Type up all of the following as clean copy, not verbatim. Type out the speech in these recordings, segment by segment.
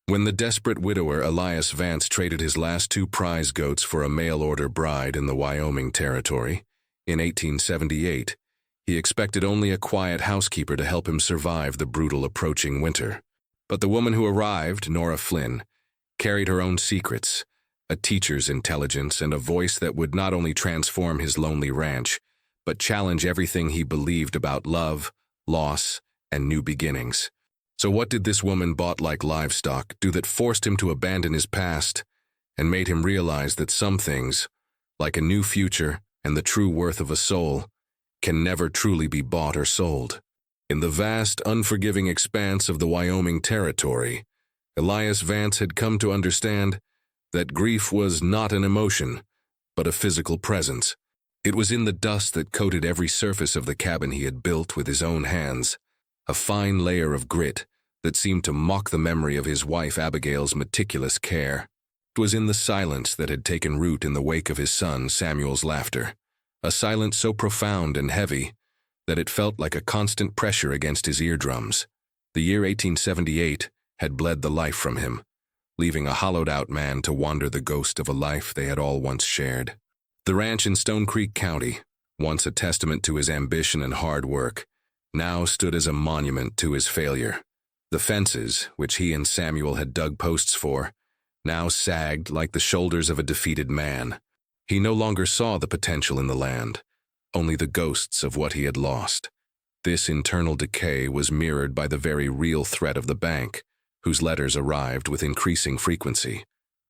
When the desperate widower Elias Vance traded his last two prize goats for a mail-order bride in the Wyoming Territory, in 1878, he expected only a quiet housekeeper to help him survive the brutal approaching winter. But the woman who arrived, Nora Flynn, carried her own secrets, a teacher's intelligence, and a voice that would not only transform his lonely ranch, but challenge everything he believed about love, loss, and new beginnings. So what did this woman bought like livestock do that forced him to abandon his past and made him realize that some things, like a new future and the true worth of a soul, can never truly be bought or sold? In the vast, unforgiving expanse of the Wyoming Territory, Elias Vance had come to understand that grief was not an emotion, but a physical presence. It was in the dust that coated every surface of the cabin he had built with his own hands, a fine layer of grit that seemed to mock the memory of his wife Abigail's meticulous care. It was in the silence that had taken root in the wake of his son Samuel's laughter, a silence so profound and heavy that it felt like a constant pressure against his eardrums. The year 1878 had bled the life from him, leaving a hollowed-out man to wander the ghost of a life they had all once shared. The ranch in Stone Creek County, once a testament to his ambition and hard work, now stood as a monument to his failure. The fences, which he and Samuel had dug posts for, now sagged like the shoulders of a defeated man. He no longer saw the potential in the land, only the ghosts of what he had lost. This internal decay was mirrored by the very real threat of the bank, whose letters arrived with increasing frequency,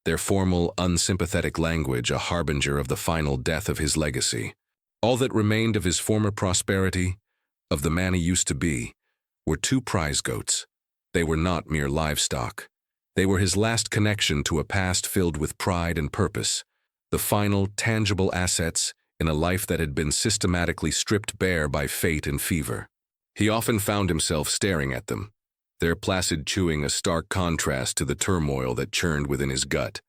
their formal, unsympathetic language a harbinger of the final death of his legacy. All that remained of his former prosperity, of the man he used to be, were two prize goats. They were not mere livestock. They were his last connection to a past filled with pride and purpose, the final, tangible assets in a life that had been systematically stripped bare by fate and fever. He often found himself staring at them, their placid chewing a stark contrast to the turmoil that churned within his gut,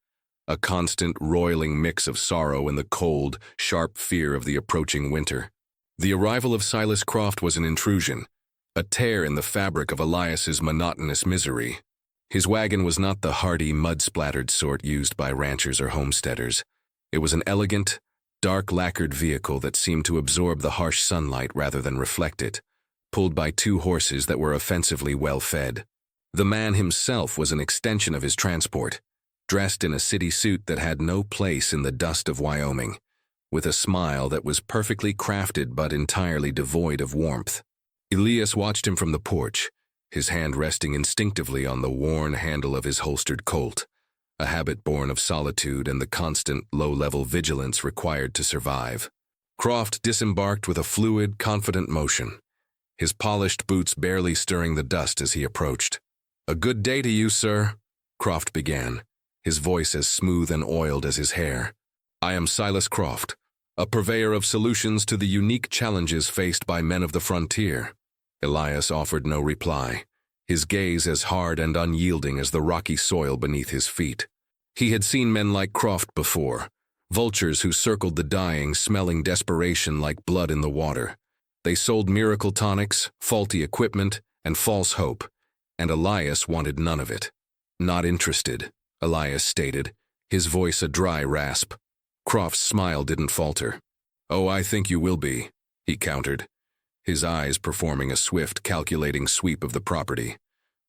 a constant, roiling mix of sorrow and the cold, sharp fear of the approaching winter. The arrival of Silas Croft was an intrusion, a tear in the fabric of Elias's monotonous misery. His wagon was not the hardy, mud-splattered sort used by ranchers or homesteaders. It was an elegant, dark lacquered vehicle that seemed to absorb the harsh sunlight rather than reflect it, pulled by two horses that were offensively well fed. The man himself was an extension of his transport, dressed in a city suit that had no place in the dust of Wyoming, with a smile that was perfectly crafted but entirely devoid of warmth. Elias watched him from the porch, his hand resting instinctively on the worn handle of his holstered Colt, a habit born of solitude and the constant, low-level vigilance required to survive. Croft disembarked with a fluid, confident motion, his polished boots barely stirring the dust as he approached. "A good day to you, sir," Croft began, his voice as smooth and oiled as his hair. "I am Silas Croft, a purveyor of solutions to the unique challenges faced by men of the frontier." Elias offered no reply, his gaze as hard and unyielding as the rocky soil beneath his feet. He had seen men like Croft before, vultures who circled the dying, smelling desperation like blood in the water. They sold miracle tonics, faulty equipment, and false hope, and Elias wanted none of it. "Not interested," Elias stated, his voice a dry rasp. Croft's smile didn't falter. "Oh, I think you will be," he countered, his eyes performing a swift, calculating sweep of the property.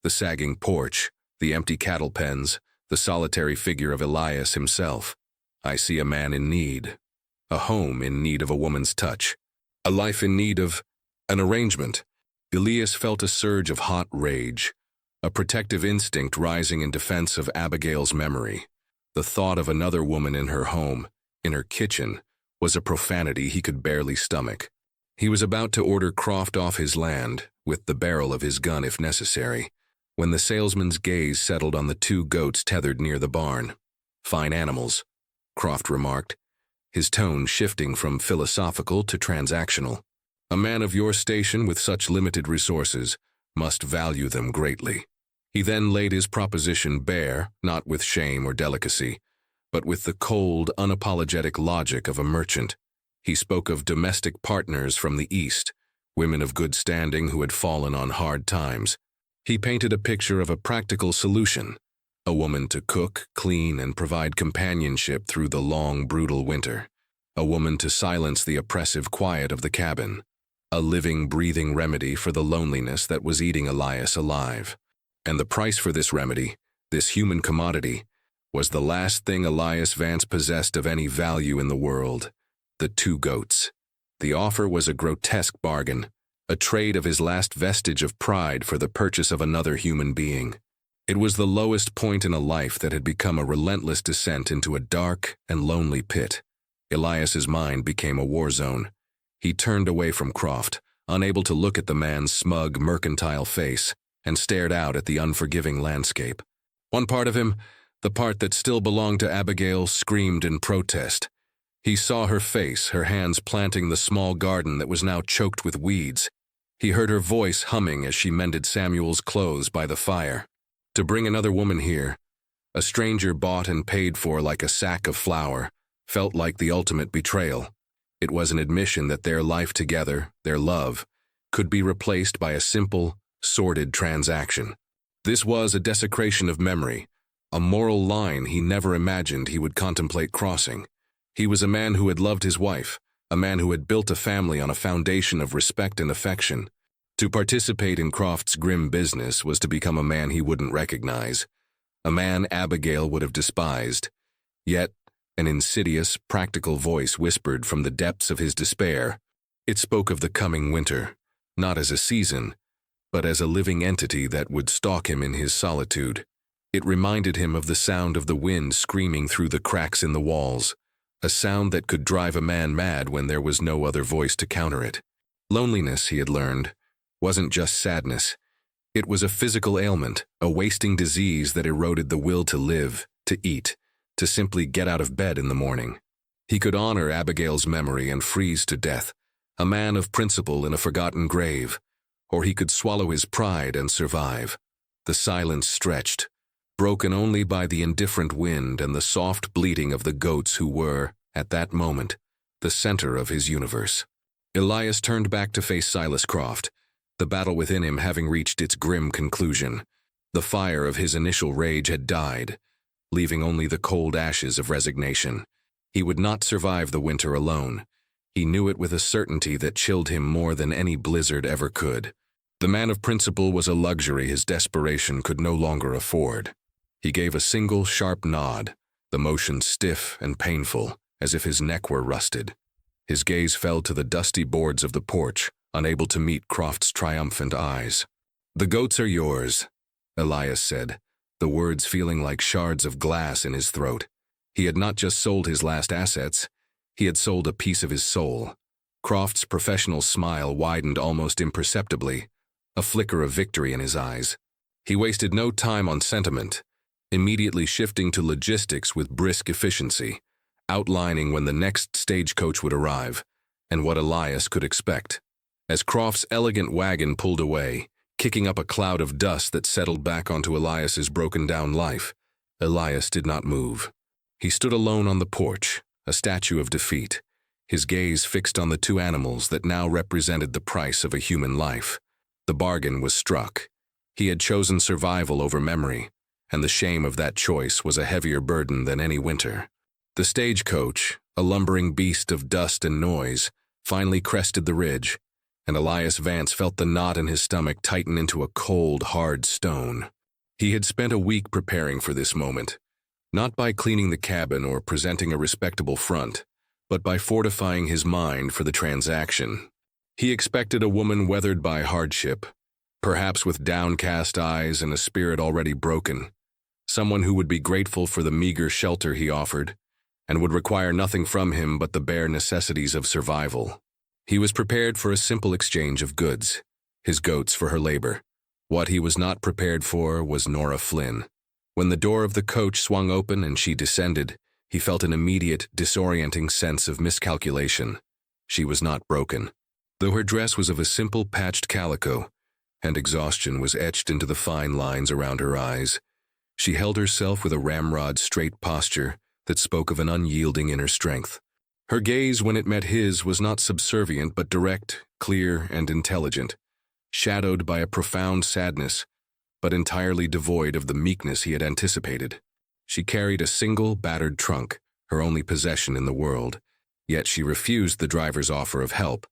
The sagging porch, the empty cattle pens, the solitary figure of Elias himself. "I see a man in need, a home in need of a woman's touch, a life in need of an arrangement." Elias felt a surge of hot rage, a protective instinct rising in defense of Abigail's memory. The thought of another woman in her home, in her kitchen, was a profanity he could barely stomach. He was about to order Croft off his land, with the barrel of his gun if necessary, when the salesman's gaze settled on the two goats tethered near the barn. "Fine animals," Croft remarked, his tone shifting from philosophical to transactional. "A man of your station with such limited resources must value them greatly." He then laid his proposition bare, not with shame or delicacy, but with the cold, unapologetic logic of a merchant. He spoke of domestic partners from the East, women of good standing who had fallen on hard times. He painted a picture of a practical solution, A woman to cook, clean, and provide companionship through the long, brutal winter. A woman to silence the oppressive quiet of the cabin. A living, breathing remedy for the loneliness that was eating Elias alive. And the price for this remedy, this human commodity, was the last thing Elias Vance possessed of any value in the world: the 2 goats. The offer was a grotesque bargain, a trade of his last vestige of pride for the purchase of another human being. It was the lowest point in a life that had become a relentless descent into a dark and lonely pit. Elias's mind became a war zone. He turned away from Croft, unable to look at the man's smug, mercantile face, and stared out at the unforgiving landscape. One part of him, the part that still belonged to Abigail, screamed in protest. He saw her face, her hands planting the small garden that was now choked with weeds. He heard her voice humming as she mended Samuel's clothes by the fire. To bring another woman here, a stranger bought and paid for like a sack of flour, felt like the ultimate betrayal. It was an admission that their life together, their love, could be replaced by a simple, sordid transaction. This was a desecration of memory, a moral line he never imagined he would contemplate crossing. He was a man who had loved his wife, a man who had built a family on a foundation of respect and affection. To participate in Croft's grim business was to become a man he wouldn't recognize, a man Abigail would have despised. Yet, an insidious, practical voice whispered from the depths of his despair. It spoke of the coming winter, not as a season, but as a living entity that would stalk him in his solitude. It reminded him of the sound of the wind screaming through the cracks in the walls, a sound that could drive a man mad when there was no other voice to counter it. Loneliness, he had learned, wasn't just sadness. It was a physical ailment, a wasting disease that eroded the will to live, to eat, to simply get out of bed in the morning. He could honor Abigail's memory and freeze to death, a man of principle in a forgotten grave, or he could swallow his pride and survive. The silence stretched, broken only by the indifferent wind and the soft bleating of the goats who were, at that moment, the center of his universe. Elias turned back to face Silas Croft, the battle within him having reached its grim conclusion. The fire of his initial rage had died, leaving only the cold ashes of resignation. He would not survive the winter alone. He knew it with a certainty that chilled him more than any blizzard ever could. The man of principle was a luxury his desperation could no longer afford. He gave a single sharp nod, the motion stiff and painful, as if his neck were rusted. His gaze fell to the dusty boards of the porch, unable to meet Croft's triumphant eyes. "The goats are yours," Elias said, the words feeling like shards of glass in his throat. He had not just sold his last assets, he had sold a piece of his soul. Croft's professional smile widened almost imperceptibly, a flicker of victory in his eyes. He wasted no time on sentiment, immediately shifting to logistics with brisk efficiency, outlining when the next stagecoach would arrive, and what Elias could expect. As Croft's elegant wagon pulled away, kicking up a cloud of dust that settled back onto Elias's broken-down life, Elias did not move. He stood alone on the porch, a statue of defeat, his gaze fixed on the 2 animals that now represented the price of a human life. The bargain was struck. He had chosen survival over memory, and the shame of that choice was a heavier burden than any winter. The stagecoach, a lumbering beast of dust and noise, finally crested the ridge, and Elias Vance felt the knot in his stomach tighten into a cold, hard stone. He had spent a week preparing for this moment, not by cleaning the cabin or presenting a respectable front, but by fortifying his mind for the transaction. He expected a woman weathered by hardship, perhaps with downcast eyes and a spirit already broken, someone who would be grateful for the meager shelter he offered, and would require nothing from him but the bare necessities of survival. He was prepared for a simple exchange of goods, his goats for her labor. What he was not prepared for was Nora Flynn. When the door of the coach swung open and she descended, he felt an immediate, disorienting sense of miscalculation. She was not broken. Though her dress was of a simple patched calico, and exhaustion was etched into the fine lines around her eyes, she held herself with a ramrod straight posture that spoke of an unyielding inner strength. Her gaze, when it met his, was not subservient but direct, clear, and intelligent, shadowed by a profound sadness, but entirely devoid of the meekness he had anticipated. She carried a single, battered trunk, her only possession in the world, yet she refused the driver's offer of help,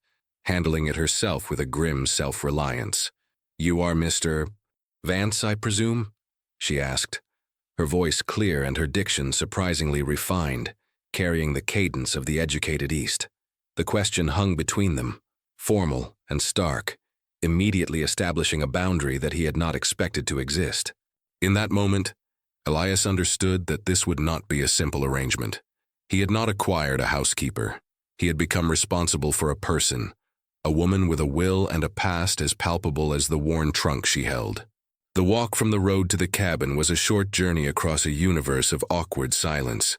handling it herself with a grim self-reliance. "You are Mr. Vance, I presume?" she asked, her voice clear and her diction surprisingly refined, carrying the cadence of the educated East. The question hung between them, formal and stark, immediately establishing a boundary that he had not expected to exist. In that moment, Elias understood that this would not be a simple arrangement. He had not acquired a housekeeper. He had become responsible for a person, a woman with a will and a past as palpable as the worn trunk she held. The walk from the road to the cabin was a short journey across a universe of awkward silence.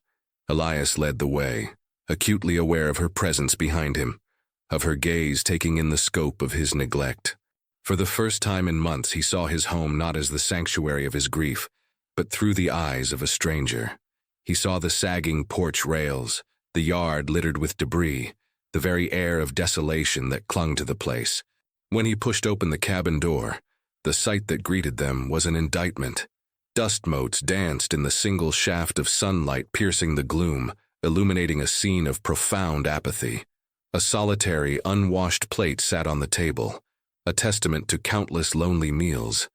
Elias led the way, acutely aware of her presence behind him, of her gaze taking in the scope of his neglect. For the first time in months, he saw his home not as the sanctuary of his grief, but through the eyes of a stranger. He saw the sagging porch rails, the yard littered with debris, the very air of desolation that clung to the place. When he pushed open the cabin door, the sight that greeted them was an indictment. Dust motes danced in the single shaft of sunlight piercing the gloom, illuminating a scene of profound apathy. A solitary, unwashed plate sat on the table, a testament to countless lonely meals.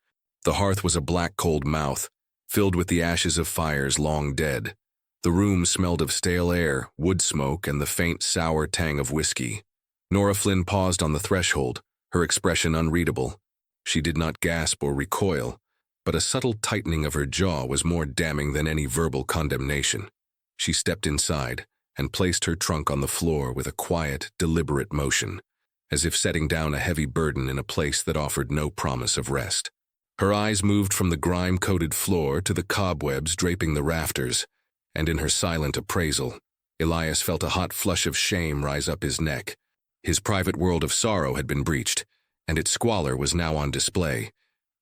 The hearth was a black cold mouth, filled with the ashes of fires long dead. The room smelled of stale air, wood smoke, and the faint, sour tang of whiskey. Nora Flynn paused on the threshold, her expression unreadable. She did not gasp or recoil, but a subtle tightening of her jaw was more damning than any verbal condemnation. She stepped inside and placed her trunk on the floor with a quiet, deliberate motion, as if setting down a heavy burden in a place that offered no promise of rest. Her eyes moved from the grime-coated floor to the cobwebs draping the rafters, and in her silent appraisal, Elias felt a hot flush of shame rise up his neck. His private world of sorrow had been breached, and its squalor was now on display,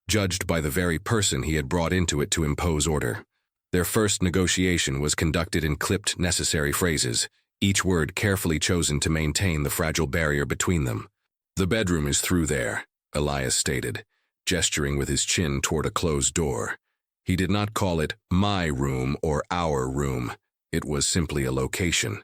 judged by the very person he had brought into it to impose order. Their first negotiation was conducted in clipped, necessary phrases, each word carefully chosen to maintain the fragile barrier between them. "The bedroom is through there," Elias stated, gesturing with his chin toward a closed door. He did not call it my room or our room. It was simply a location.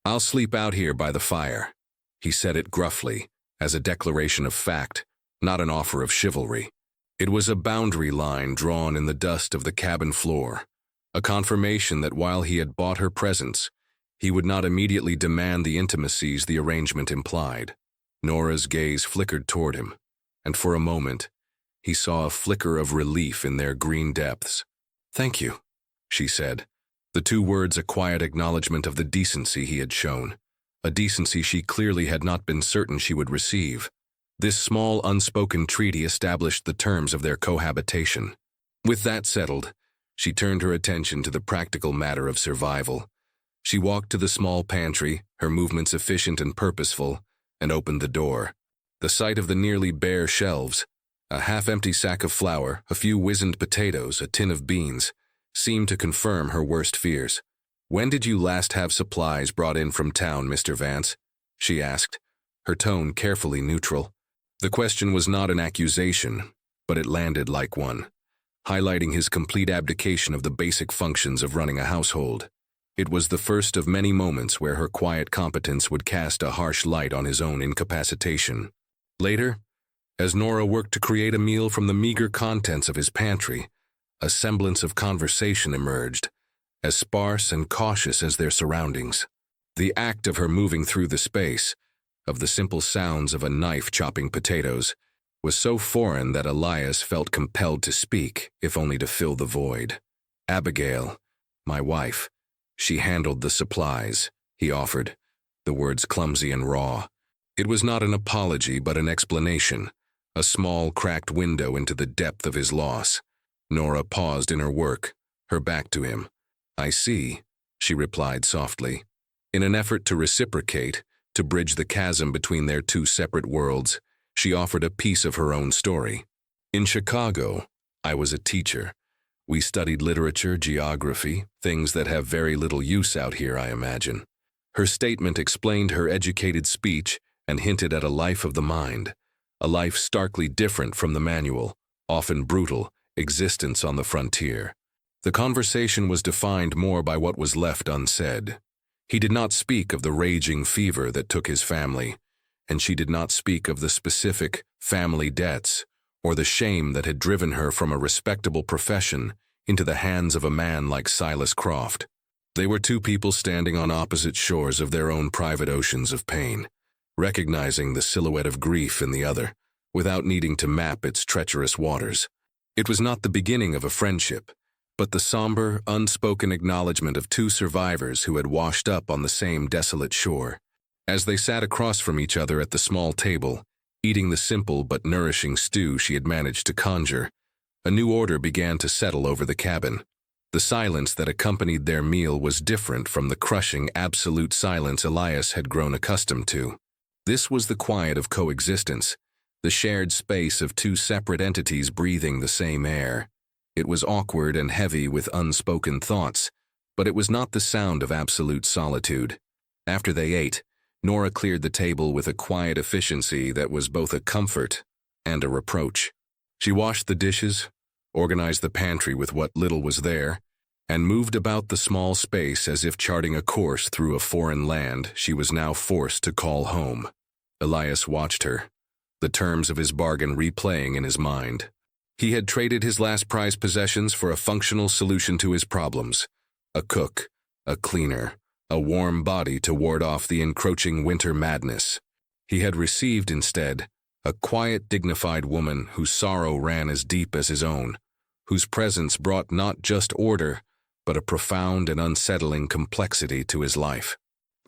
"I'll sleep out here by the fire." He said it gruffly, as a declaration of fact, not an offer of chivalry. It was a boundary line drawn in the dust of the cabin floor, a confirmation that while he had bought her presence, he would not immediately demand the intimacies the arrangement implied. Nora's gaze flickered toward him, and for a moment, he saw a flicker of relief in their green depths. "Thank you," she said, the two words a quiet acknowledgement of the decency he had shown, a decency she clearly had not been certain she would receive. This small, unspoken treaty established the terms of their cohabitation. With that settled, she turned her attention to the practical matter of survival. She walked to the small pantry, her movements efficient and purposeful, and opened the door. The sight of the nearly bare shelves, a half-empty sack of flour, a few wizened potatoes, a tin of beans, seemed to confirm her worst fears. "When did you last have supplies brought in from town, Mr. Vance?" she asked, her tone carefully neutral. The question was not an accusation, but it landed like one, highlighting his complete abdication of the basic functions of running a household. It was the first of many moments where her quiet competence would cast a harsh light on his own incapacitation. Later, as Nora worked to create a meal from the meager contents of his pantry, a semblance of conversation emerged, as sparse and cautious as their surroundings. The act of her moving through the space, of the simple sounds of a knife chopping potatoes, was so foreign that Elias felt compelled to speak, if only to fill the void. "Abigail, my wife. She handled the supplies," he offered, the words clumsy and raw. It was not an apology but an explanation, a small cracked window into the depth of his loss. Nora paused in her work, her back to him. "I see," she replied softly. In an effort to reciprocate, to bridge the chasm between their two separate worlds, she offered a piece of her own story. "In Chicago, I was a teacher. We studied literature, geography, things that have very little use out here, I imagine." Her statement explained her educated speech and hinted at a life of the mind, a life starkly different from the manual, often brutal, existence on the frontier. The conversation was defined more by what was left unsaid. He did not speak of the raging fever that took his family, and she did not speak of the specific family debts or the shame that had driven her from a respectable profession into the hands of a man like Silas Croft. They were two people standing on opposite shores of their own private oceans of pain, recognizing the silhouette of grief in the other, without needing to map its treacherous waters. It was not the beginning of a friendship, but the somber, unspoken acknowledgement of two survivors who had washed up on the same desolate shore. As they sat across from each other at the small table, eating the simple but nourishing stew she had managed to conjure, a new order began to settle over the cabin. The silence that accompanied their meal was different from the crushing, absolute silence Elias had grown accustomed to. This was the quiet of coexistence, the shared space of two separate entities breathing the same air. It was awkward and heavy with unspoken thoughts, but it was not the sound of absolute solitude. After they ate, Nora cleared the table with a quiet efficiency that was both a comfort and a reproach. She washed the dishes, organized the pantry with what little was there, and moved about the small space as if charting a course through a foreign land she was now forced to call home. Elias watched her, the terms of his bargain replaying in his mind. He had traded his last prized possessions for a functional solution to his problems: a cook, a cleaner, a warm body to ward off the encroaching winter madness. He had received instead a quiet, dignified woman whose sorrow ran as deep as his own, whose presence brought not just order, but a profound and unsettling complexity to his life.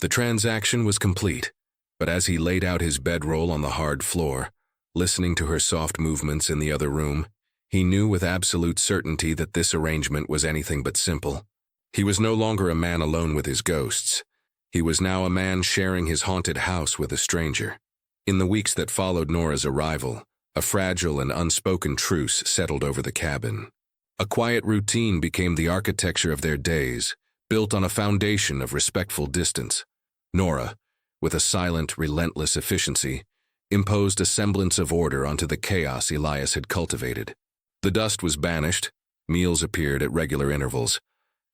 The transaction was complete, but as he laid out his bedroll on the hard floor, listening to her soft movements in the other room, he knew with absolute certainty that this arrangement was anything but simple. He was no longer a man alone with his ghosts. He was now a man sharing his haunted house with a stranger. In the weeks that followed Nora's arrival, a fragile and unspoken truce settled over the cabin. A quiet routine became the architecture of their days, built on a foundation of respectful distance. Nora, with a silent, relentless efficiency, imposed a semblance of order onto the chaos Elias had cultivated. The dust was banished, meals appeared at regular intervals,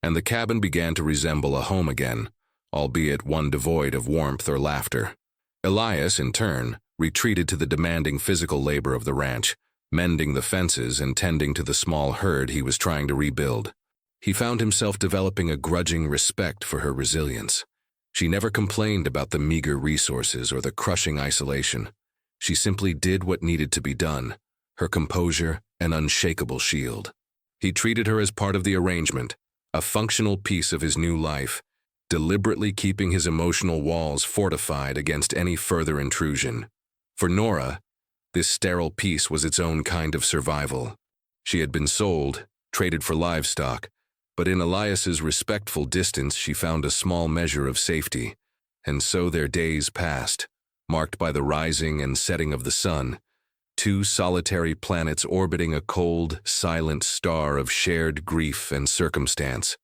and the cabin began to resemble a home again, albeit one devoid of warmth or laughter. Elias, in turn, retreated to the demanding physical labor of the ranch, mending the fences and tending to the small herd he was trying to rebuild. He found himself developing a grudging respect for her resilience. She never complained about the meager resources or the crushing isolation. She simply did what needed to be done, her composure an unshakable shield. He treated her as part of the arrangement, a functional piece of his new life, deliberately keeping his emotional walls fortified against any further intrusion. For Nora, this sterile piece was its own kind of survival. She had been sold, traded for livestock, but in Elias's respectful distance she found a small measure of safety, and so their days passed, marked by the rising and setting of the sun, two solitary planets orbiting a cold, silent star of shared grief and circumstance.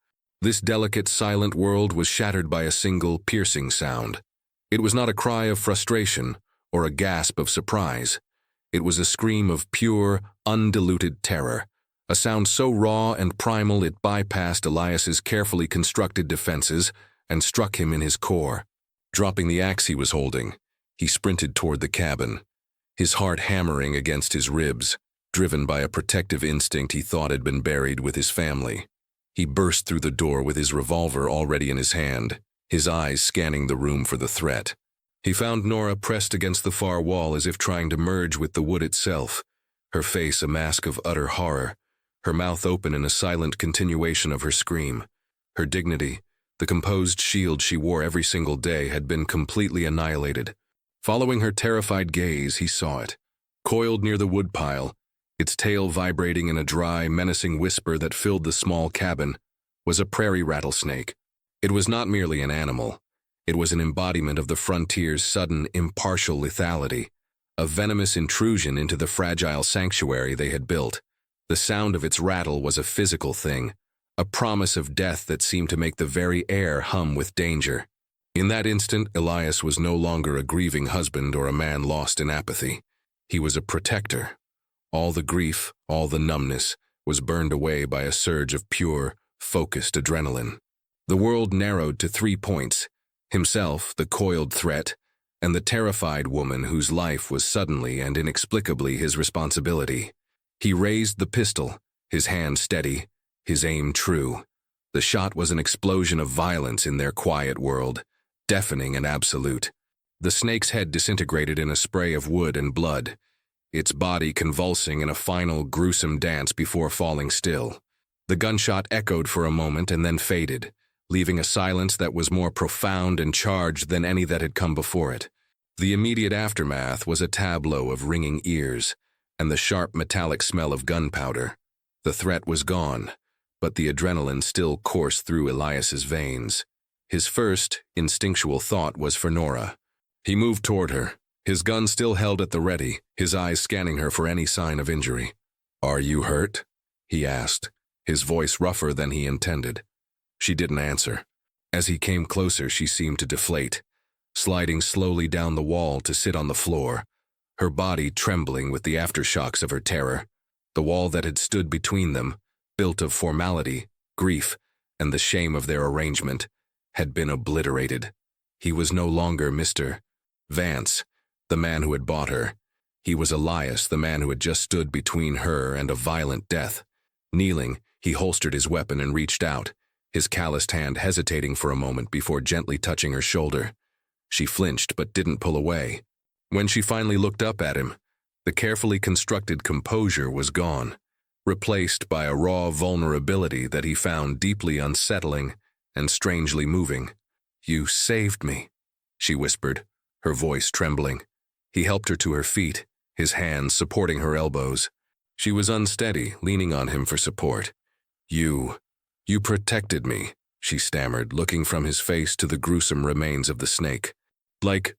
This delicate, silent world was shattered by a single, piercing sound. It was not a cry of frustration or a gasp of surprise. It was a scream of pure, undiluted terror, a sound so raw and primal it bypassed Elias's carefully constructed defenses and struck him in his core. Dropping the axe he was holding, he sprinted toward the cabin, his heart hammering against his ribs, driven by a protective instinct he thought had been buried with his family. He burst through the door with his revolver already in his hand, his eyes scanning the room for the threat. He found Nora pressed against the far wall as if trying to merge with the wood itself, her face a mask of utter horror, her mouth open in a silent continuation of her scream. Her dignity, the composed shield she wore every single day, had been completely annihilated. Following her terrified gaze, he saw it, coiled near the woodpile, its tail vibrating in a dry, menacing whisper that filled the small cabin, was a prairie rattlesnake. It was not merely an animal. It was an embodiment of the frontier's sudden, impartial lethality, a venomous intrusion into the fragile sanctuary they had built. The sound of its rattle was a physical thing, a promise of death that seemed to make the very air hum with danger. In that instant, Elias was no longer a grieving husband or a man lost in apathy. He was a protector. All the grief, all the numbness, was burned away by a surge of pure, focused adrenaline. The world narrowed to 3 points: himself, the coiled threat, and the terrified woman whose life was suddenly and inexplicably his responsibility. He raised the pistol, his hand steady, his aim true. The shot was an explosion of violence in their quiet world, deafening and absolute. The snake's head disintegrated in a spray of wood and blood, its body convulsing in a final gruesome dance before falling still. The gunshot echoed for a moment and then faded, leaving a silence that was more profound and charged than any that had come before it. The immediate aftermath was a tableau of ringing ears and the sharp metallic smell of gunpowder. The threat was gone, but the adrenaline still coursed through Elias's veins. His first, instinctual thought was for Nora. He moved toward her, his gun still held at the ready, his eyes scanning her for any sign of injury. "Are you hurt?" he asked, his voice rougher than he intended. She didn't answer. As he came closer, she seemed to deflate, sliding slowly down the wall to sit on the floor, her body trembling with the aftershocks of her terror. The wall that had stood between them, built of formality, grief, and the shame of their arrangement, had been obliterated. He was no longer Mr. Vance, the man who had bought her. He was Elias, the man who had just stood between her and a violent death. Kneeling, he holstered his weapon and reached out, his calloused hand hesitating for a moment before gently touching her shoulder. She flinched but didn't pull away. When she finally looked up at him, the carefully constructed composure was gone, replaced by a raw vulnerability that he found deeply unsettling and strangely moving. "You saved me," she whispered, her voice trembling. He helped her to her feet, his hands supporting her elbows. She was unsteady, leaning on him for support. You protected me," she stammered, looking from his face to the gruesome remains of the snake. Like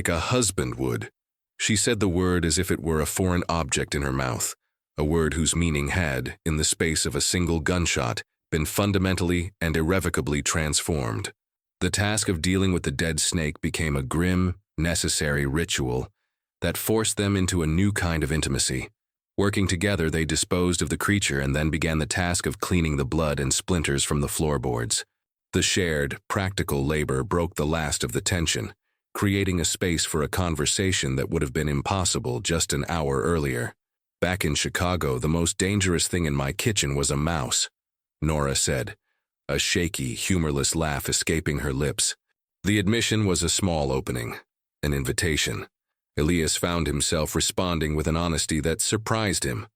a husband would." She said the word as if it were a foreign object in her mouth, a word whose meaning had, in the space of a single gunshot, been fundamentally and irrevocably transformed. The task of dealing with the dead snake became a grim, necessary ritual that forced them into a new kind of intimacy. Working together, they disposed of the creature and then began the task of cleaning the blood and splinters from the floorboards. The shared, practical labor broke the last of the tension, creating a space for a conversation that would have been impossible just an hour earlier. "Back in Chicago, the most dangerous thing in my kitchen was a mouse," Nora said, a shaky, humorless laugh escaping her lips. The admission was a small opening, an invitation. Elias found himself responding with an honesty that surprised him.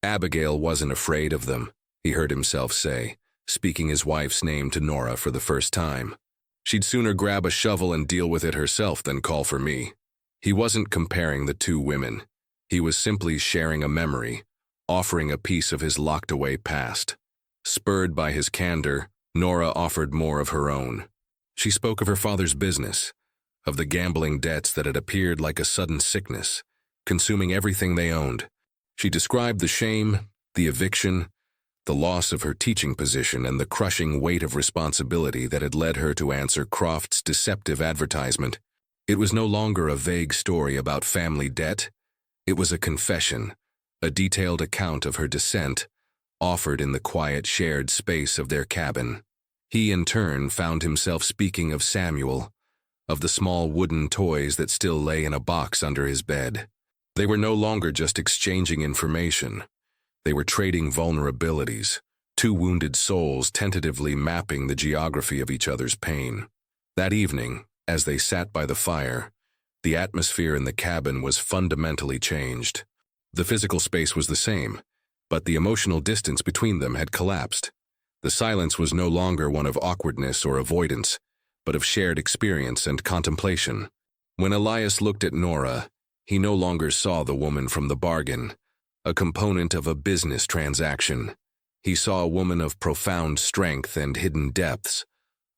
Abigail wasn't afraid of them, he heard himself say, speaking his wife's name to Nora for the first time. She'd sooner grab a shovel and deal with it herself than call for me. He wasn't comparing the two women. He was simply sharing a memory, offering a piece of his locked-away past. Spurred by his candor, Nora offered more of her own. She spoke of her father's business, of the gambling debts that had appeared like a sudden sickness, consuming everything they owned. She described the shame, the eviction, the loss of her teaching position, and the crushing weight of responsibility that had led her to answer Croft's deceptive advertisement. It was no longer a vague story about family debt. It was a confession, a detailed account of her descent, offered in the quiet shared space of their cabin. He, in turn, found himself speaking of Samuel, of the small wooden toys that still lay in a box under his bed. They were no longer just exchanging information. They were trading vulnerabilities, two wounded souls tentatively mapping the geography of each other's pain. That evening, as they sat by the fire, the atmosphere in the cabin was fundamentally changed. The physical space was the same, but the emotional distance between them had collapsed. The silence was no longer one of awkwardness or avoidance, but of shared experience and contemplation. When Elias looked at Nora, he no longer saw the woman from the bargain, a component of a business transaction. He saw a woman of profound strength and hidden depths,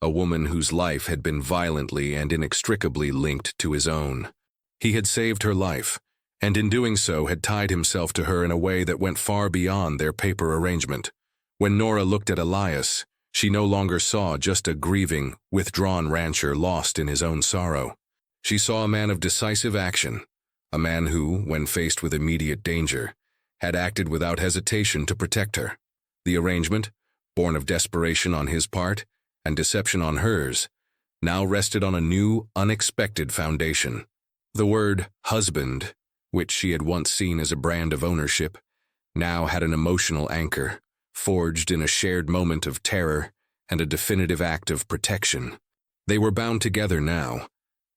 a woman whose life had been violently and inextricably linked to his own. He had saved her life, and in doing so had tied himself to her in a way that went far beyond their paper arrangement. When Nora looked at Elias, she no longer saw just a grieving, withdrawn rancher lost in his own sorrow. She saw a man of decisive action, a man who, when faced with immediate danger, had acted without hesitation to protect her. The arrangement, born of desperation on his part and deception on hers, now rested on a new, unexpected foundation. The word husband, which she had once seen as a brand of ownership, now had an emotional anchor, forged in a shared moment of terror and a definitive act of protection. They were bound together now,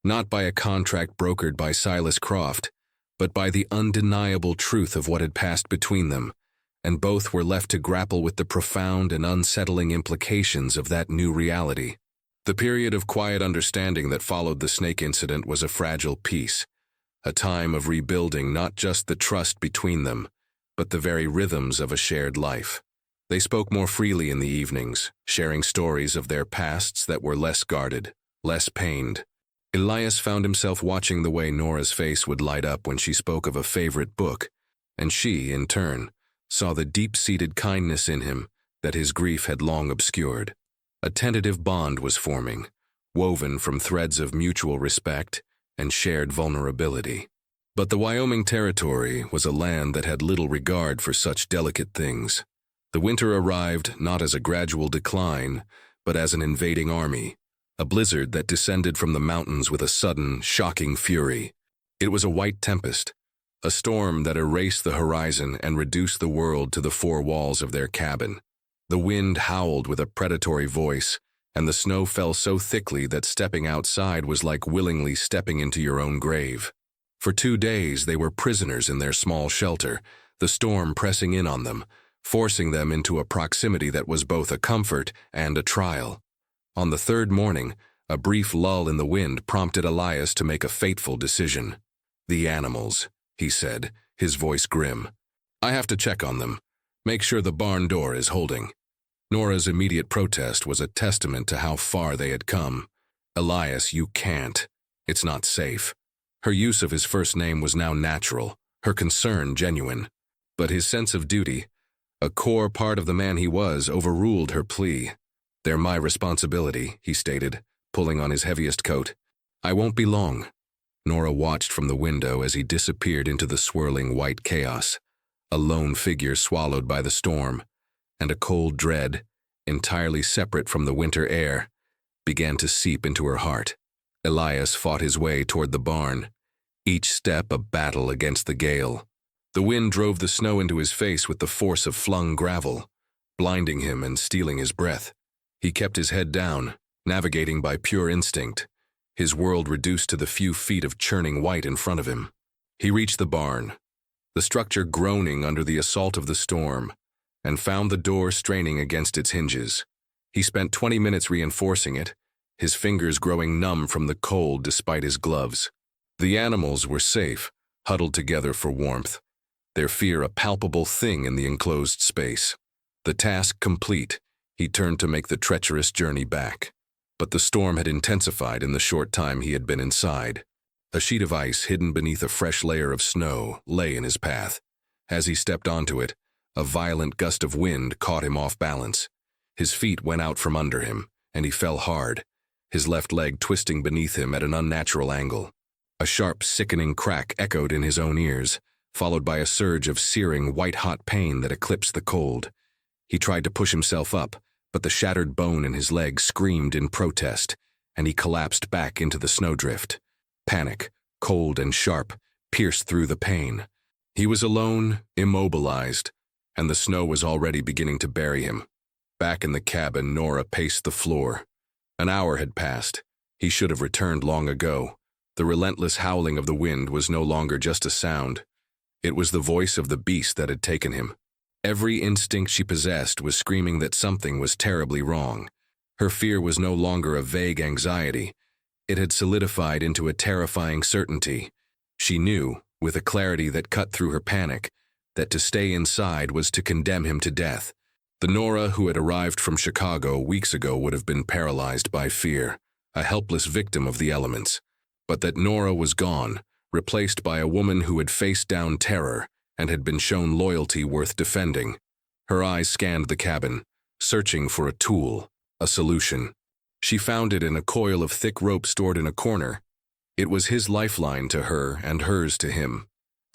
not by a contract brokered by Silas Croft, but by the undeniable truth of what had passed between them, and both were left to grapple with the profound and unsettling implications of that new reality. The period of quiet understanding that followed the snake incident was a fragile peace, a time of rebuilding not just the trust between them, but the very rhythms of a shared life. They spoke more freely in the evenings, sharing stories of their pasts that were less guarded, less pained. Elias found himself watching the way Nora's face would light up when she spoke of a favorite book, and she, in turn, saw the deep-seated kindness in him that his grief had long obscured. A tentative bond was forming, woven from threads of mutual respect and shared vulnerability. But the Wyoming Territory was a land that had little regard for such delicate things. The winter arrived not as a gradual decline, but as an invading army, a blizzard that descended from the mountains with a sudden, shocking fury. It was a white tempest, a storm that erased the horizon and reduced the world to the four walls of their cabin. The wind howled with a predatory voice, and the snow fell so thickly that stepping outside was like willingly stepping into your own grave. For 2 days they were prisoners in their small shelter, the storm pressing in on them, forcing them into a proximity that was both a comfort and a trial. On the third morning, a brief lull in the wind prompted Elias to make a fateful decision. "The animals," he said, his voice grim. "I have to check on them. Make sure the barn door is holding." Nora's immediate protest was a testament to how far they had come. "Elias, you can't. It's not safe." Her use of his first name was now natural, her concern genuine. But his sense of duty, a core part of the man he was, overruled her plea. "They're my responsibility," he stated, pulling on his heaviest coat. "I won't be long." Nora watched from the window as he disappeared into the swirling white chaos, a lone figure swallowed by the storm, and a cold dread, entirely separate from the winter air, began to seep into her heart. Elias fought his way toward the barn, each step a battle against the gale. The wind drove the snow into his face with the force of flung gravel, blinding him and stealing his breath. He kept his head down, navigating by pure instinct, his world reduced to the few feet of churning white in front of him. He reached the barn, the structure groaning under the assault of the storm, and found the door straining against its hinges. He spent 20 minutes reinforcing it, his fingers growing numb from the cold despite his gloves. The animals were safe, huddled together for warmth, their fear a palpable thing in the enclosed space. The task complete, he turned to make the treacherous journey back. But the storm had intensified in the short time he had been inside. A sheet of ice hidden beneath a fresh layer of snow lay in his path. As he stepped onto it, a violent gust of wind caught him off balance. His feet went out from under him, and he fell hard, his left leg twisting beneath him at an unnatural angle. A sharp, sickening crack echoed in his own ears, followed by a surge of searing, white-hot pain that eclipsed the cold. He tried to push himself up, but the shattered bone in his leg screamed in protest, and he collapsed back into the snowdrift. Panic, cold and sharp, pierced through the pain. He was alone, immobilized, and the snow was already beginning to bury him. Back in the cabin, Nora paced the floor. An hour had passed. He should have returned long ago. The relentless howling of the wind was no longer just a sound. It was the voice of the beast that had taken him. Every instinct she possessed was screaming that something was terribly wrong. Her fear was no longer a vague anxiety. It had solidified into a terrifying certainty. She knew, with a clarity that cut through her panic, that to stay inside was to condemn him to death. The Nora who had arrived from Chicago weeks ago would have been paralyzed by fear, a helpless victim of the elements. But that Nora was gone, replaced by a woman who had faced down terror and had been shown loyalty worth defending. Her eyes scanned the cabin, searching for a tool, a solution. She found it in a coil of thick rope stored in a corner. It was his lifeline to her and hers to him,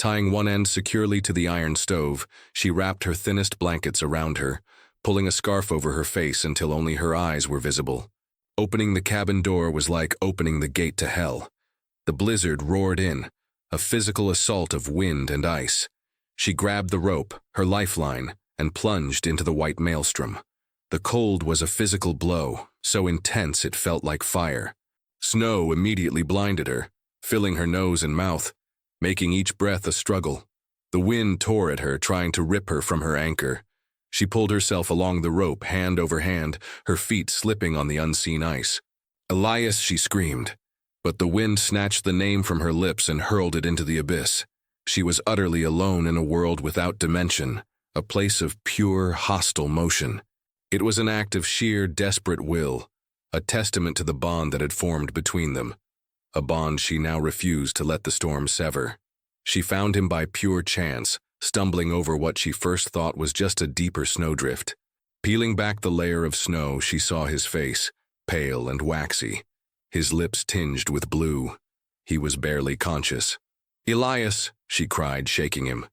Tying one end securely to the iron stove, she wrapped her thinnest blankets around her, pulling a scarf over her face until only her eyes were visible. Opening the cabin door was like opening the gate to hell. The blizzard roared in, a physical assault of wind and ice. She grabbed the rope, her lifeline, and plunged into the white maelstrom. The cold was a physical blow, so intense it felt like fire. Snow immediately blinded her, filling her nose and mouth, making each breath a struggle. The wind tore at her, trying to rip her from her anchor. She pulled herself along the rope, hand over hand, her feet slipping on the unseen ice. "Elias," she screamed, but the wind snatched the name from her lips and hurled it into the abyss. She was utterly alone in a world without dimension, a place of pure, hostile motion. It was an act of sheer, desperate will, a testament to the bond that had formed between them, a bond she now refused to let the storm sever. She found him by pure chance, stumbling over what she first thought was just a deeper snowdrift. Peeling back the layer of snow, she saw his face, pale and waxy, his lips tinged with blue. He was barely conscious. "Elias," she cried, shaking him.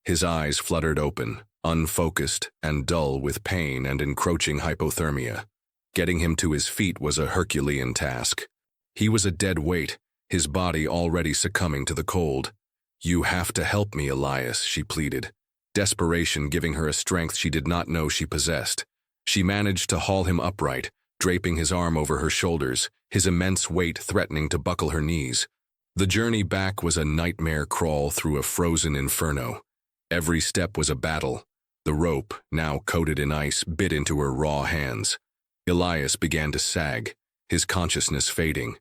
His eyes fluttered open, unfocused and dull with pain and encroaching hypothermia. Getting him to his feet was a Herculean task. He was a dead weight, his body already succumbing to the cold. "You have to help me, Elias," she pleaded, desperation giving her a strength she did not know she possessed. She managed to haul him upright, draping his arm over her shoulders, his immense weight threatening to buckle her knees. The journey back was a nightmare crawl through a frozen inferno. Every step was a battle. The rope, now coated in ice, bit into her raw hands. Elias began to sag, his consciousness fading.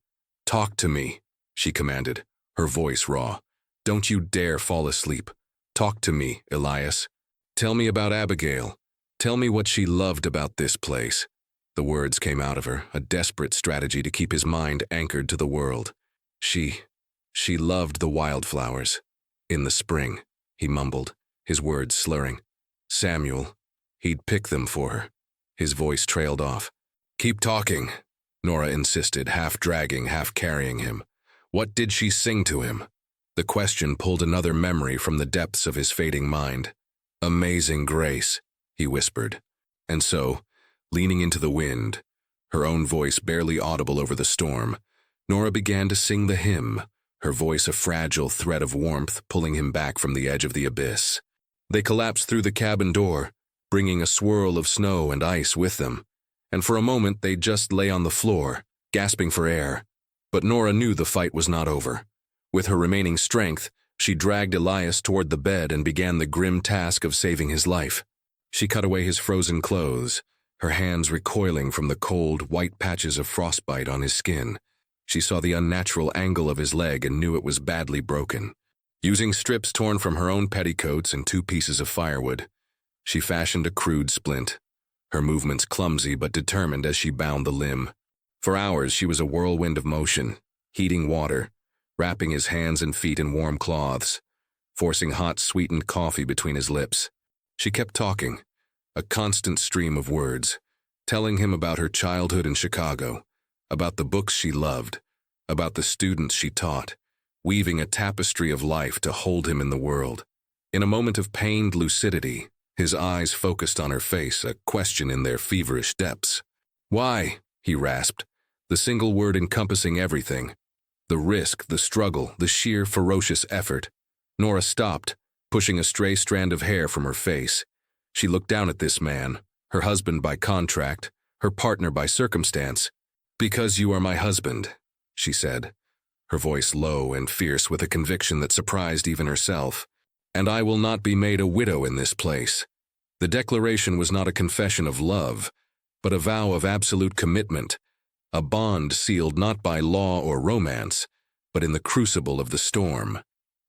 "Talk to me," she commanded, her voice raw. "Don't you dare fall asleep. Talk to me, Elias. Tell me about Abigail. Tell me what she loved about this place." The words came out of her, a desperate strategy to keep his mind anchored to the world. She loved the wildflowers. "In the spring," he mumbled, his words slurring. "Samuel, he'd pick them for her." His voice trailed off. "Keep talking," Nora insisted, half dragging, half carrying him. "What did she sing to him?" The question pulled another memory from the depths of his fading mind. "Amazing Grace," he whispered. And so, leaning into the wind, her own voice barely audible over the storm, Nora began to sing the hymn, her voice a fragile thread of warmth pulling him back from the edge of the abyss. They collapsed through the cabin door, bringing a swirl of snow and ice with them, and for a moment they just lay on the floor, gasping for air. But Nora knew the fight was not over. With her remaining strength, she dragged Elias toward the bed and began the grim task of saving his life. She cut away his frozen clothes, her hands recoiling from the cold, white patches of frostbite on his skin. She saw the unnatural angle of his leg and knew it was badly broken. Using strips torn from her own petticoats and 2 pieces of firewood, she fashioned a crude splint, her movements clumsy but determined as she bound the limb. For hours she was a whirlwind of motion, heating water, wrapping his hands and feet in warm cloths, forcing hot, sweetened coffee between his lips. She kept talking, a constant stream of words, telling him about her childhood in Chicago, about the books she loved, about the students she taught, weaving a tapestry of life to hold him in the world. In a moment of pained lucidity, his eyes focused on her face, a question in their feverish depths. "Why?" he rasped, the single word encompassing everything. The risk, the struggle, the sheer ferocious effort. Nora stopped, pushing a stray strand of hair from her face. She looked down at this man, her husband by contract, her partner by circumstance. "Because you are my husband," she said, her voice low and fierce with a conviction that surprised even herself. "And I will not be made a widow in this place." The declaration was not a confession of love, but a vow of absolute commitment, a bond sealed not by law or romance, but in the crucible of the storm.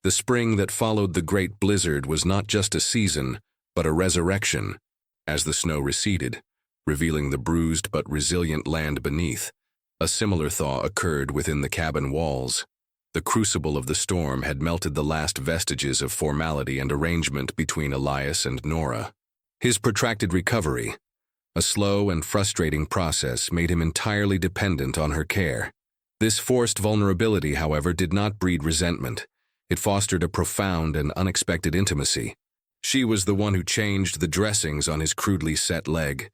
The spring that followed the great blizzard was not just a season, but a resurrection. As the snow receded, revealing the bruised but resilient land beneath, a similar thaw occurred within the cabin walls. The crucible of the storm had melted the last vestiges of formality and arrangement between Elias and Nora. His protracted recovery, a slow and frustrating process, made him entirely dependent on her care. This forced vulnerability, however, did not breed resentment. It fostered a profound and unexpected intimacy. She was the one who changed the dressings on his crudely set leg,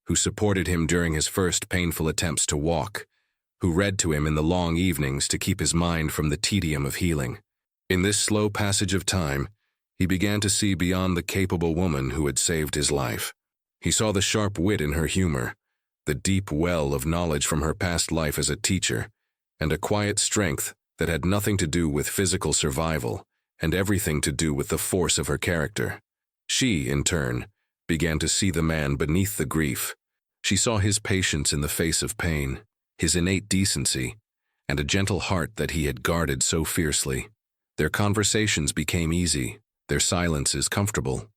who supported him during his first painful attempts to walk, who read to him in the long evenings to keep his mind from the tedium of healing. In this slow passage of time, he began to see beyond the capable woman who had saved his life. He saw the sharp wit in her humor, the deep well of knowledge from her past life as a teacher, and a quiet strength that had nothing to do with physical survival and everything to do with the force of her character. She, in turn, began to see the man beneath the grief. She saw his patience in the face of pain, his innate decency, and a gentle heart that he had guarded so fiercely. Their conversations became easy, their silences comfortable.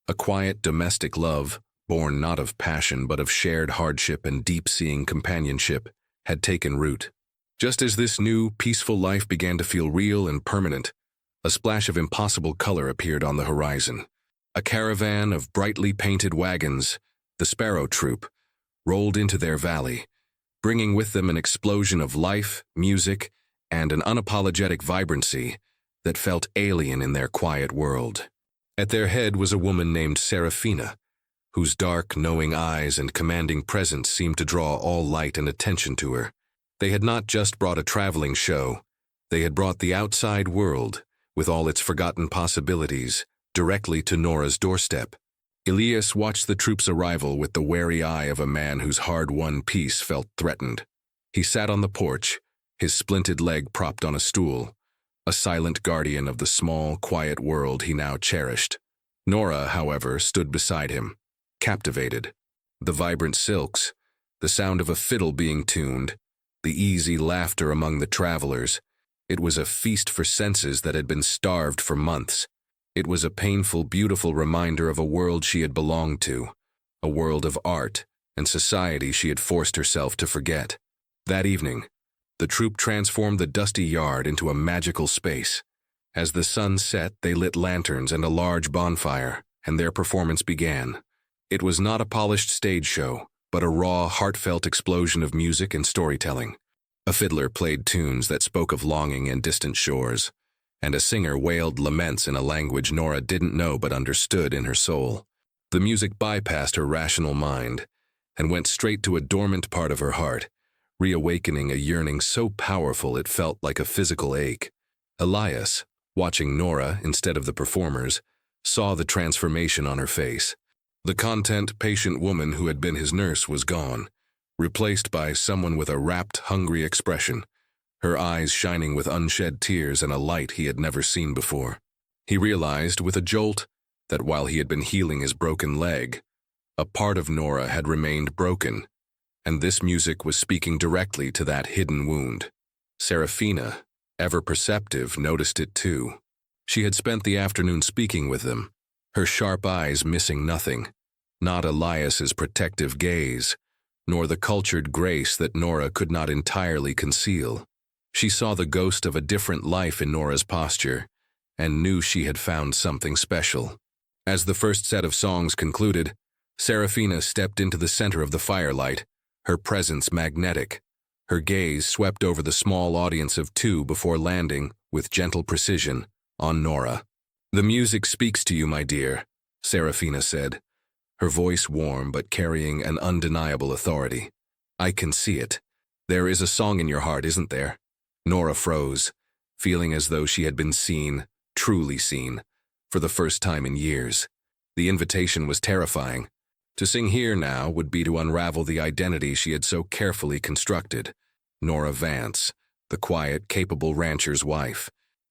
A quiet domestic love, born not of passion but of shared hardship and deep-seeing companionship, had taken root. Just as this new, peaceful life began to feel real and permanent, a splash of impossible color appeared on the horizon. A caravan of brightly painted wagons, the Sparrow Troop, rolled into their valley, bringing with them an explosion of life, music, and an unapologetic vibrancy that felt alien in their quiet world. At their head was a woman named Serafina, whose dark, knowing eyes and commanding presence seemed to draw all light and attention to her. They had not just brought a traveling show, they had brought the outside world, with all its forgotten possibilities, directly to Nora's doorstep. Elias watched the troop's arrival with the wary eye of a man whose hard-won peace felt threatened. He sat on the porch, his splinted leg propped on a stool, a silent guardian of the small, quiet world he now cherished. Nora, however, stood beside him, captivated. The vibrant silks, the sound of a fiddle being tuned, the easy laughter among the travelers. It was a feast for senses that had been starved for months. It was a painful, beautiful reminder of a world she had belonged to, a world of art and society she had forced herself to forget. That evening, the troop transformed the dusty yard into a magical space. As the sun set, they lit lanterns and a large bonfire, and their performance began. It was not a polished stage show, but a raw, heartfelt explosion of music and storytelling. A fiddler played tunes that spoke of longing and distant shores, and a singer wailed laments in a language Nora didn't know but understood in her soul. The music bypassed her rational mind and went straight to a dormant part of her heart, reawakening a yearning so powerful it felt like a physical ache. Elias, watching Nora instead of the performers, saw the transformation on her face. The content, patient woman who had been his nurse was gone, replaced by someone with a rapt, hungry expression, her eyes shining with unshed tears and a light he had never seen before. He realized with a jolt that while he had been healing his broken leg, a part of Nora had remained broken, and this music was speaking directly to that hidden wound. Serafina, ever perceptive, noticed it too. She had spent the afternoon speaking with them, her sharp eyes missing nothing, not Elias's protective gaze, nor the cultured grace that Nora could not entirely conceal. She saw the ghost of a different life in Nora's posture, and knew she had found something special. As the first set of songs concluded, Serafina stepped into the center of the firelight, her presence magnetic. Her gaze swept over the small audience of two before landing, with gentle precision, on Nora. "The music speaks to you, my dear," Serafina said, her voice warm but carrying an undeniable authority. "I can see it. There is a song in your heart, isn't there?" Nora froze, feeling as though she had been seen, truly seen, for the first time in years. The invitation was terrifying. To sing here now would be to unravel the identity she had so carefully constructed. Nora Vance, the quiet, capable rancher's wife.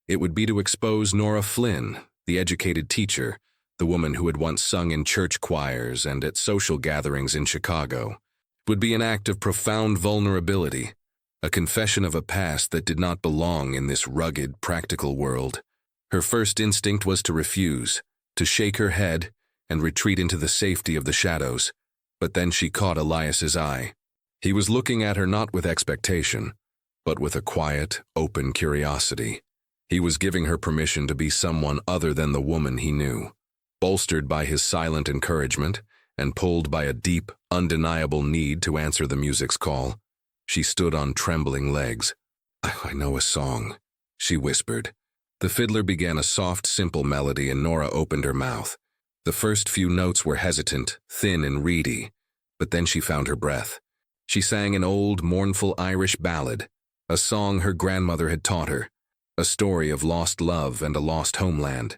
It would be to expose Nora Flynn, the educated teacher, the woman who had once sung in church choirs and at social gatherings in Chicago. It would be an act of profound vulnerability, a confession of a past that did not belong in this rugged, practical world. Her first instinct was to refuse, to shake her head and retreat into the safety of the shadows. But then she caught Elias's eye. He was looking at her not with expectation, but with a quiet, open curiosity. He was giving her permission to be someone other than the woman he knew. Bolstered by his silent encouragement and pulled by a deep, undeniable need to answer the music's call, she stood on trembling legs. "I know a song," she whispered, The fiddler began a soft, simple melody and Nora opened her mouth. The first few notes were hesitant, thin and reedy, but then she found her breath. She sang an old, mournful Irish ballad, a song her grandmother had taught her, a story of lost love and a lost homeland.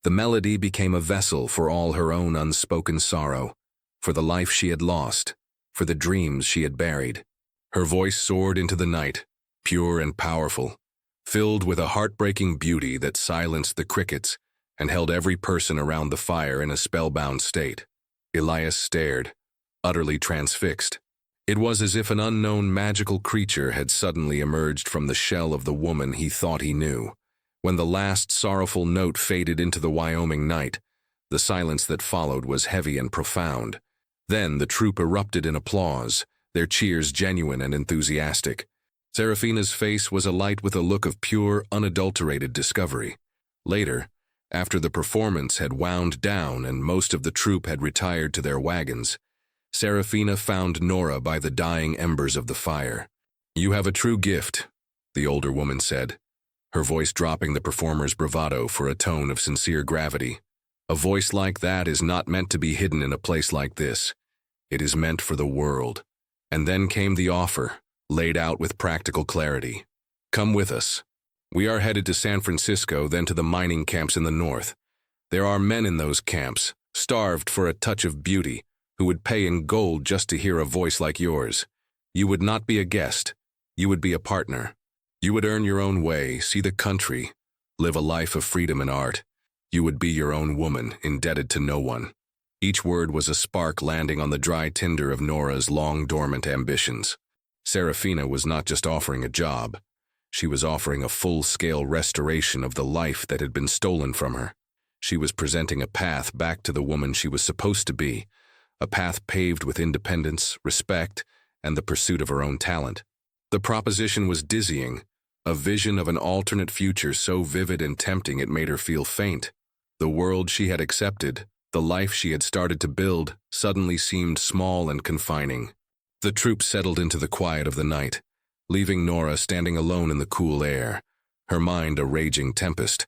The melody became a vessel for all her own unspoken sorrow, for the life she had lost, for the dreams she had buried. Her voice soared into the night, pure and powerful, filled with a heartbreaking beauty that silenced the crickets and held every person around the fire in a spellbound state. Elias stared, utterly transfixed. It was as if an unknown magical creature had suddenly emerged from the shell of the woman he thought he knew. When the last sorrowful note faded into the Wyoming night, the silence that followed was heavy and profound. Then the troupe erupted in applause, their cheers genuine and enthusiastic. Serafina's face was alight with a look of pure, unadulterated discovery. Later, after the performance had wound down and most of the troupe had retired to their wagons, Serafina found Nora by the dying embers of the fire. "You have a true gift," the older woman said, her voice dropping the performer's bravado for a tone of sincere gravity. "A voice like that is not meant to be hidden in a place like this. It is meant for the world." And then came the offer, laid out with practical clarity. "Come with us. We are headed to San Francisco, then to the mining camps in the north. There are men in those camps, starved for a touch of beauty, who would pay in gold just to hear a voice like yours. You would not be a guest. You would be a partner. You would earn your own way, see the country, live a life of freedom and art. You would be your own woman, indebted to no one." Each word was a spark landing on the dry tinder of Nora's long-dormant ambitions. Serafina was not just offering a job. She was offering a full-scale restoration of the life that had been stolen from her. She was presenting a path back to the woman she was supposed to be, a path paved with independence, respect, and the pursuit of her own talent. The proposition was dizzying, a vision of an alternate future so vivid and tempting it made her feel faint. The world she had accepted, the life she had started to build, suddenly seemed small and confining. The troupe settled into the quiet of the night, leaving Nora standing alone in the cool air, her mind a raging tempest.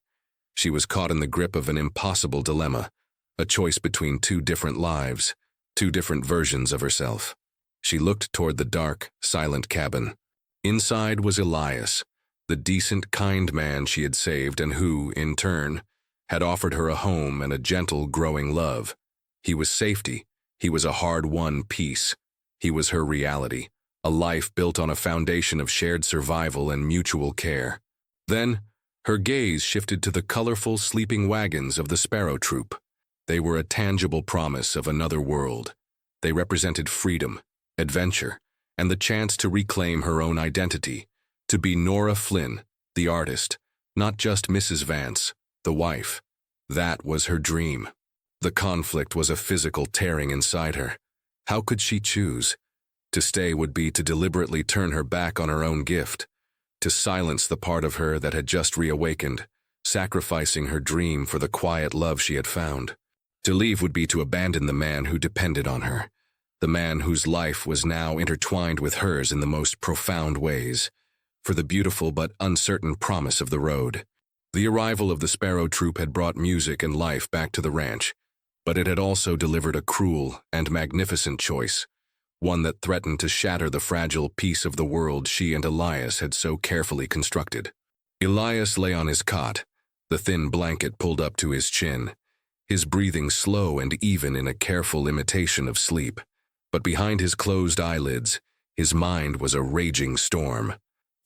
She was caught in the grip of an impossible dilemma, a choice between two different lives, two different versions of herself. She looked toward the dark, silent cabin. Inside was Elias, the decent, kind man she had saved and who, in turn, had offered her a home and a gentle, growing love. He was safety. He was a hard-won peace. He was her reality, a life built on a foundation of shared survival and mutual care. Then, her gaze shifted to the colorful, sleeping wagons of the Sparrow Troop. They were a tangible promise of another world. They represented freedom, adventure, and the chance to reclaim her own identity, to be Nora Flynn, the artist, not just Mrs. Vance, the wife. That was her dream. The conflict was a physical tearing inside her. How could she choose? To stay would be to deliberately turn her back on her own gift, to silence the part of her that had just reawakened, sacrificing her dream for the quiet love she had found. To leave would be to abandon the man who depended on her, the man whose life was now intertwined with hers in the most profound ways, for the beautiful but uncertain promise of the road. The arrival of the Sparrow Troop had brought music and life back to the ranch, but it had also delivered a cruel and magnificent choice, one that threatened to shatter the fragile piece of the world she and Elias had so carefully constructed. Elias lay on his cot, the thin blanket pulled up to his chin, his breathing slow and even in a careful imitation of sleep. But behind his closed eyelids, his mind was a raging storm.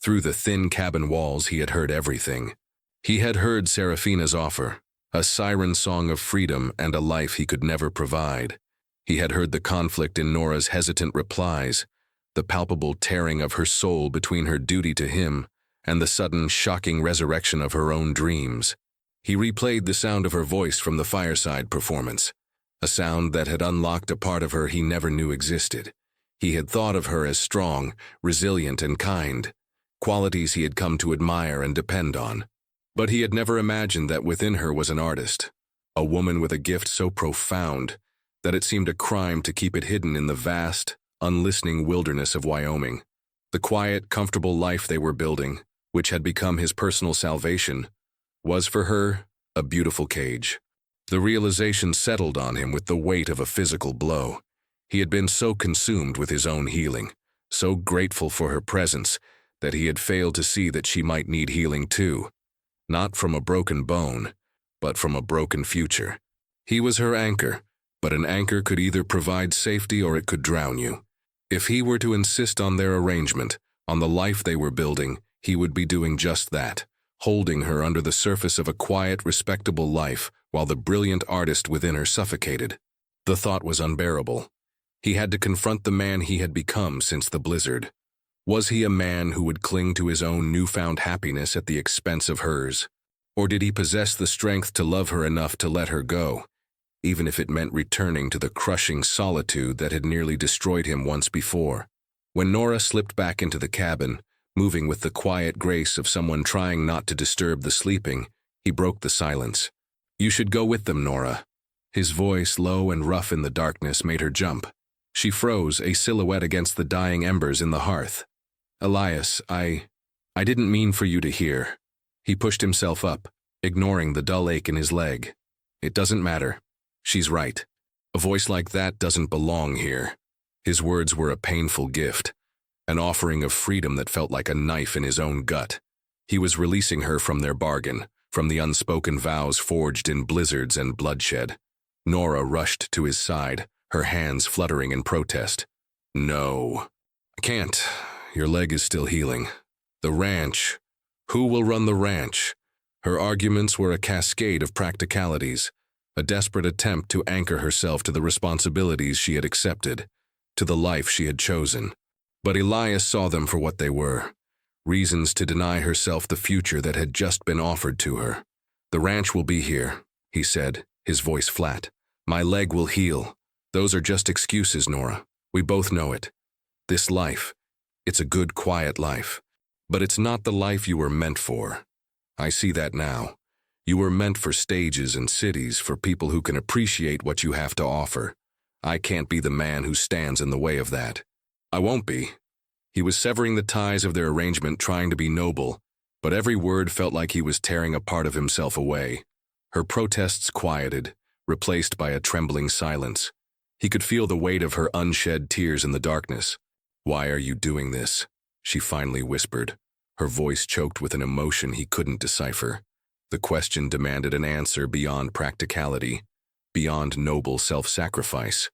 Through the thin cabin walls he had heard everything. He had heard Serafina's offer, a siren song of freedom and a life he could never provide. He had heard the conflict in Nora's hesitant replies, the palpable tearing of her soul between her duty to him and the sudden, shocking resurrection of her own dreams. He replayed the sound of her voice from the fireside performance, a sound that had unlocked a part of her he never knew existed. He had thought of her as strong, resilient, and kind, qualities he had come to admire and depend on. But he had never imagined that within her was an artist, a woman with a gift so profound that it seemed a crime to keep it hidden in the vast, unlistening wilderness of Wyoming. The quiet, comfortable life they were building, which had become his personal salvation, was for her a beautiful cage. The realization settled on him with the weight of a physical blow. He had been so consumed with his own healing, so grateful for her presence, that he had failed to see that she might need healing too. Not from a broken bone, but from a broken future. He was her anchor, but an anchor could either provide safety or it could drown you. If he were to insist on their arrangement, on the life they were building, he would be doing just that, holding her under the surface of a quiet, respectable life while the brilliant artist within her suffocated. The thought was unbearable. He had to confront the man he had become since the blizzard. Was he a man who would cling to his own newfound happiness at the expense of hers? Or did he possess the strength to love her enough to let her go, even if it meant returning to the crushing solitude that had nearly destroyed him once before? When Nora slipped back into the cabin, moving with the quiet grace of someone trying not to disturb the sleeping, he broke the silence. "You should go with them, Nora." His voice, low and rough in the darkness, made her jump. She froze, a silhouette against the dying embers in the hearth. "Elias, I didn't mean for you to hear." He pushed himself up, ignoring the dull ache in his leg. "It doesn't matter. She's right. A voice like that doesn't belong here." His words were a painful gift, an offering of freedom that felt like a knife in his own gut. He was releasing her from their bargain, from the unspoken vows forged in blizzards and bloodshed. Nora rushed to his side, her hands fluttering in protest. "No. I can't. Your leg is still healing. The ranch. Who will run the ranch?" Her arguments were a cascade of practicalities, a desperate attempt to anchor herself to the responsibilities she had accepted, to the life she had chosen. But Elias saw them for what they were, reasons to deny herself the future that had just been offered to her. "The ranch will be here," he said, his voice flat. "My leg will heal. Those are just excuses, Nora. We both know it. This life, it's a good, quiet life. But it's not the life you were meant for. I see that now. You were meant for stages and cities, for people who can appreciate what you have to offer. I can't be the man who stands in the way of that. I won't be." He was severing the ties of their arrangement, trying to be noble, but every word felt like he was tearing a part of himself away. Her protests quieted, replaced by a trembling silence. He could feel the weight of her unshed tears in the darkness. "Why are you doing this?" she finally whispered, her voice choked with an emotion he couldn't decipher. The question demanded an answer beyond practicality, beyond noble self-sacrifice.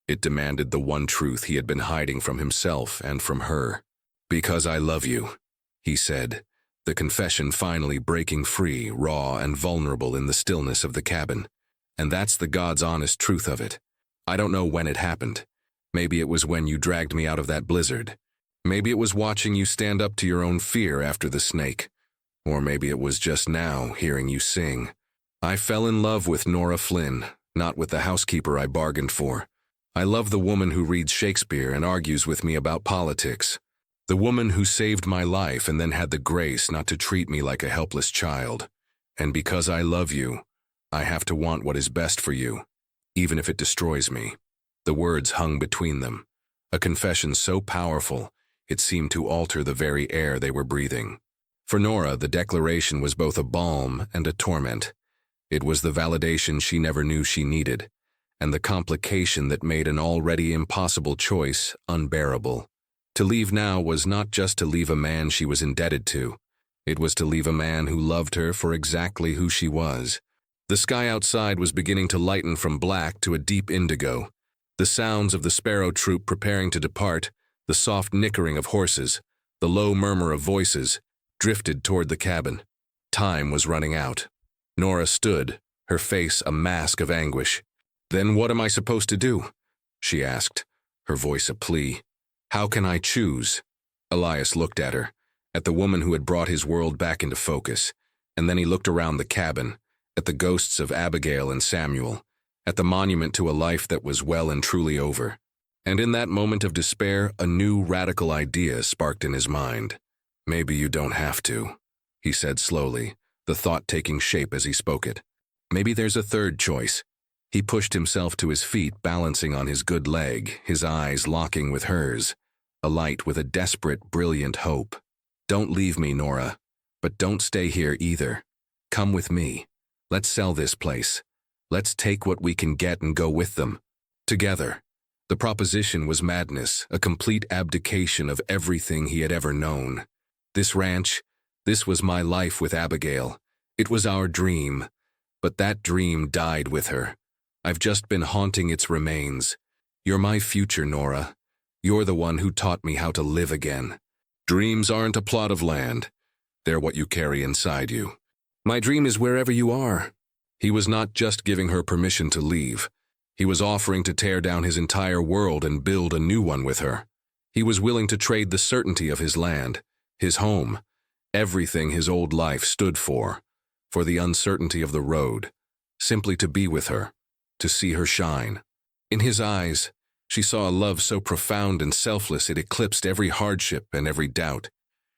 It demanded the one truth he had been hiding from himself and from her. "Because I love you," he said, the confession finally breaking free, raw and vulnerable in the stillness of the cabin. "And that's the God's honest truth of it. I don't know when it happened. Maybe it was when you dragged me out of that blizzard. Maybe it was watching you stand up to your own fear after the snake. Or maybe it was just now, hearing you sing. I fell in love with Nora Flynn, not with the housekeeper I bargained for. I love the woman who reads Shakespeare and argues with me about politics. The woman who saved my life and then had the grace not to treat me like a helpless child. And because I love you, I have to want what is best for you, even if it destroys me." The words hung between them, a confession so powerful it seemed to alter the very air they were breathing. For Nora, the declaration was both a balm and a torment. It was the validation she never knew she needed, and the complication that made an already impossible choice unbearable. To leave now was not just to leave a man she was indebted to. It was to leave a man who loved her for exactly who she was. The sky outside was beginning to lighten from black to a deep indigo. The sounds of the sparrow troop preparing to depart, the soft nickering of horses, the low murmur of voices, drifted toward the cabin. Time was running out. Nora stood, her face a mask of anguish. "Then what am I supposed to do?" she asked, her voice a plea. "How can I choose?" Elias looked at her, at the woman who had brought his world back into focus, and then he looked around the cabin, at the ghosts of Abigail and Samuel, at the monument to a life that was well and truly over. And in that moment of despair, a new radical idea sparked in his mind. "Maybe you don't have to," he said slowly, the thought taking shape as he spoke it. "Maybe there's a third choice." He pushed himself to his feet, balancing on his good leg, his eyes locking with hers, alight with a desperate, brilliant hope. "Don't leave me, Nora, but don't stay here either. Come with me. Let's sell this place. Let's take what we can get and go with them. Together. The proposition was madness, a complete abdication of everything he had ever known. This ranch, this was my life with Abigail. It was our dream. But that dream died with her. I've just been haunting its remains. You're my future, Nora. You're the one who taught me how to live again. Dreams aren't a plot of land. They're what you carry inside you. My dream is wherever you are. He was not just giving her permission to leave. He was offering to tear down his entire world and build a new one with her. He was willing to trade the certainty of his land, his home, everything his old life stood for the uncertainty of the road, simply to be with her, to see her shine. In his eyes, she saw a love so profound and selfless it eclipsed every hardship and every doubt.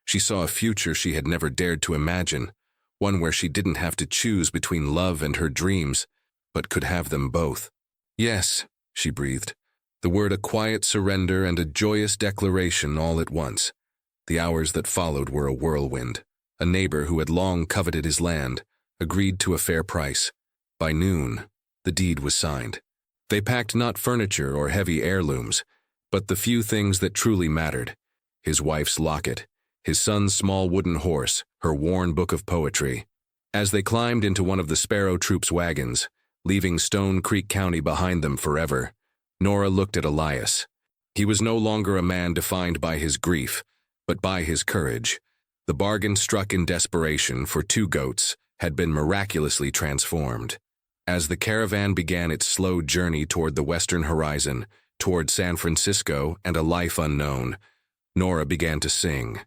She saw a future she had never dared to imagine, one where she didn't have to choose between love and her dreams, but could have them both. Yes, she breathed, the word a quiet surrender and a joyous declaration all at once. The hours that followed were a whirlwind. A neighbor who had long coveted his land agreed to a fair price. By noon, the deed was signed. They packed not furniture or heavy heirlooms, but the few things that truly mattered: his wife's locket, his son's small wooden horse, her worn book of poetry. As they climbed into one of the Sparrow Troop's wagons, leaving Stone Creek County behind them forever, Nora looked at Elias. He was no longer a man defined by his grief, but by his courage. The bargain struck in desperation for 2 goats had been miraculously transformed. As the caravan began its slow journey toward the western horizon, toward San Francisco and a life unknown, Nora began to sing.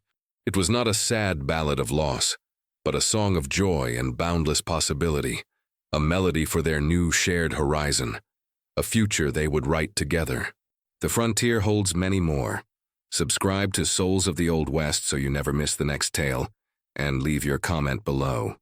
It was not a sad ballad of loss, but a song of joy and boundless possibility, a melody for their new shared horizon, a future they would write together. The frontier holds many more. Subscribe to Souls of the Old West so you never miss the next tale, and leave your comment below.